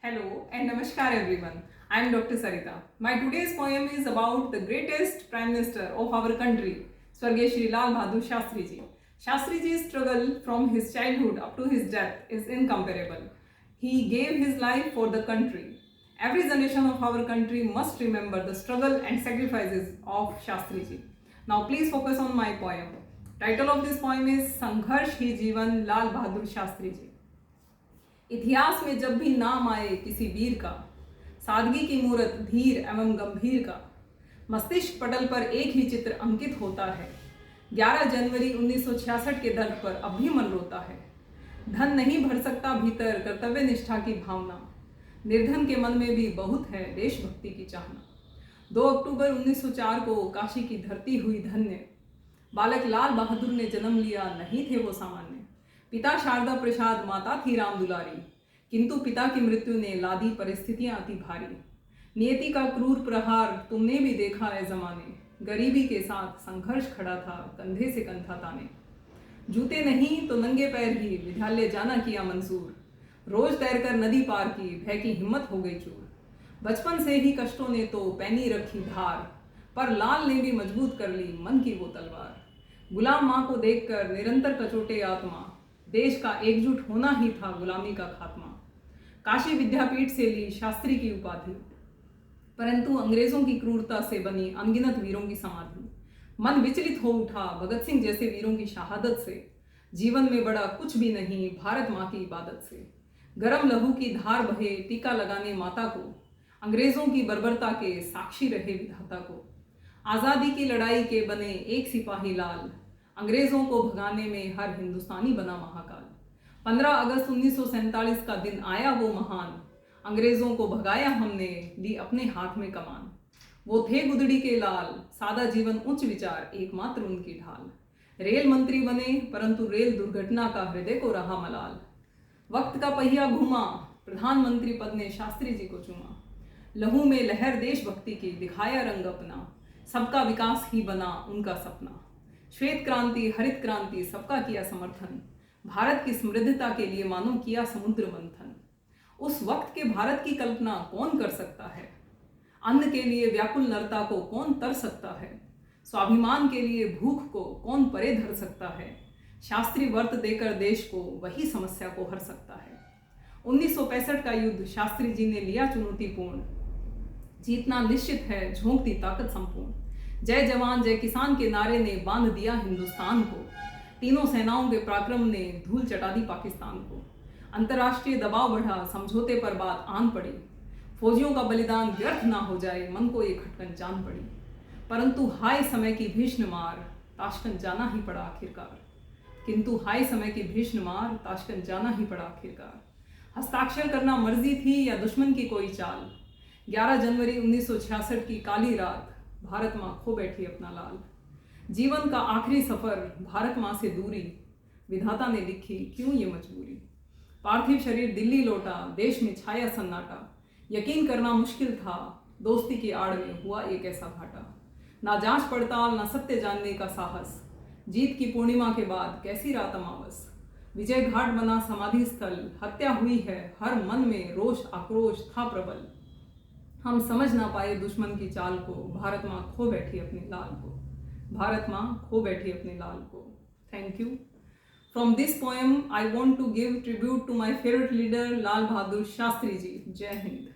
Hello and Namaskar everyone. I am Dr. Sarita. My today's poem is about the greatest Prime Minister of our country, Swargay Shri Lal Bahadur Shastri Ji. Shastri Ji's struggle from his childhood up to his death is incomparable. He gave his life for the country. Every generation of our country must remember the struggle and sacrifices of Shastri Ji. Now please focus on my poem. Title of this poem is Sangharsh Hi Jeevan Lal Bahadur Shastri Ji. इतिहास में जब भी नाम आए किसी वीर का, सादगी की मूरत धीर एवं गंभीर का, मस्तिष्क पटल पर एक ही चित्र अंकित होता है। 11 जनवरी 1966 के दर्द पर अब भी मन रोता है। धन नहीं भर सकता भीतर कर्तव्य निष्ठा की भावना, निर्धन के मन में भी बहुत है देशभक्ति की चाहना। 2 अक्टूबर 1904 को काशी की धरती हुई धन्य, बालक लाल बहादुर ने जन्म लिया, नहीं थे वो सामान्य। पिता शारदा प्रसाद, माता थी राम दुलारी, किंतु पिता की मृत्यु ने लादी परिस्थितियां अति भारी। नियति का क्रूर प्रहार तुमने भी देखा है जमाने, गरीबी के साथ संघर्ष खड़ा था कंधे से कंधा ताने। जूते नहीं तो नंगे पैर ही विद्यालय जाना किया मंजूर, रोज तैरकर नदी पार की भय की हिम्मत हो गई चूर। बचपन से ही कष्टों ने तो पैनी रखी धार, पर लाल ने भी मजबूत कर ली मन की वो तलवार। गुलाम माँ को देखकर निरंतर कचोटे आत्मा, देश का एकजुट होना ही था गुलामी का खात्मा। काशी विद्यापीठ से ली शास्त्री की उपाधि, परंतु अंग्रेजों की क्रूरता से बनी अनगिनत वीरों की समाधि। मन विचलित हो उठा भगत सिंह जैसे वीरों की शहादत से, जीवन में बड़ा कुछ भी नहीं भारत माँ की इबादत से। गरम लहू की धार बहे टीका लगाने माता को, अंग्रेजों की बर्बरता के साक्षी रहे विधाता को। आज़ादी की लड़ाई के बने एक सिपाही लाल, अंग्रेजों को भगाने में हर हिंदुस्तानी बना महाकाल। 15 अगस्त 1947 का दिन आया वो महान, अंग्रेजों को भगाया हमने, ली अपने हाथ में कमान। वो थे गुदड़ी के लाल, सादा जीवन उच्च विचार एकमात्र उनकी ढाल। रेल मंत्री बने परंतु रेल दुर्घटना का हृदय को रहा मलाल। वक्त का पहिया घूमा, प्रधानमंत्री पद ने शास्त्री जी को चुमा। लहू में लहर देशभक्ति की दिखाया रंग अपना, सबका विकास ही बना उनका सपना। श्वेत क्रांति हरित क्रांति सबका किया समर्थन, भारत की समृद्धता के लिए मानो किया समुद्र मंथन। उस वक्त के भारत की कल्पना कौन कर सकता है, अन्न के लिए व्याकुल नरता को कौन तर सकता है, स्वाभिमान के लिए भूख को कौन परे धर सकता है। शास्त्री वर्त देकर देश को वही समस्या को हर सकता है। 1965 का युद्ध शास्त्री जी ने लिया चुनौतीपूर्ण, जीतना निश्चित है झोंकती ताकत संपूर्ण। जय जवान जय किसान के नारे ने बांध दिया हिंदुस्तान को, तीनों सेनाओं के पराक्रम ने धूल चटा दी पाकिस्तान को। अंतर्राष्ट्रीय दबाव बढ़ा, समझौते पर बात आन पड़ी, फौजियों का बलिदान व्यर्थ ना हो जाए मन को ये खटकन जान पड़ी। परंतु हाय समय की भीषण मार, ताशकंद जाना ही पड़ा आखिरकार। किंतु हाय समय की भीषण मार, ताशकंद जाना ही पड़ा आखिरकार। हस्ताक्षर करना मर्जी थी या दुश्मन की कोई चाल, 11 जनवरी 1966 की काली रात, भारत माँ खो बैठी अपना लाल। जीवन का आखिरी सफर, भारत माँ से दूरी, विधाता ने लिखी क्यों ये मजबूरी। पार्थिव शरीर दिल्ली लौटा, देश में छाया सन्नाटा, यकीन करना मुश्किल था दोस्ती की आड़ में हुआ एक ऐसा घाटा। ना जांच पड़ताल ना सत्य जानने का साहस, जीत की पूर्णिमा के बाद कैसी रात अमावस। विजय घाट बना समाधि स्थल, हत्या हुई है हर मन में रोष आक्रोश था प्रबल। हम समझ ना पाए दुश्मन की चाल को, भारत माँ खो बैठी अपने लाल को, भारत माँ खो बैठी अपने लाल को। Thank you. From this poem I want to give tribute to my favourite leader Lal Bahadur Shastri ji. जय हिंद।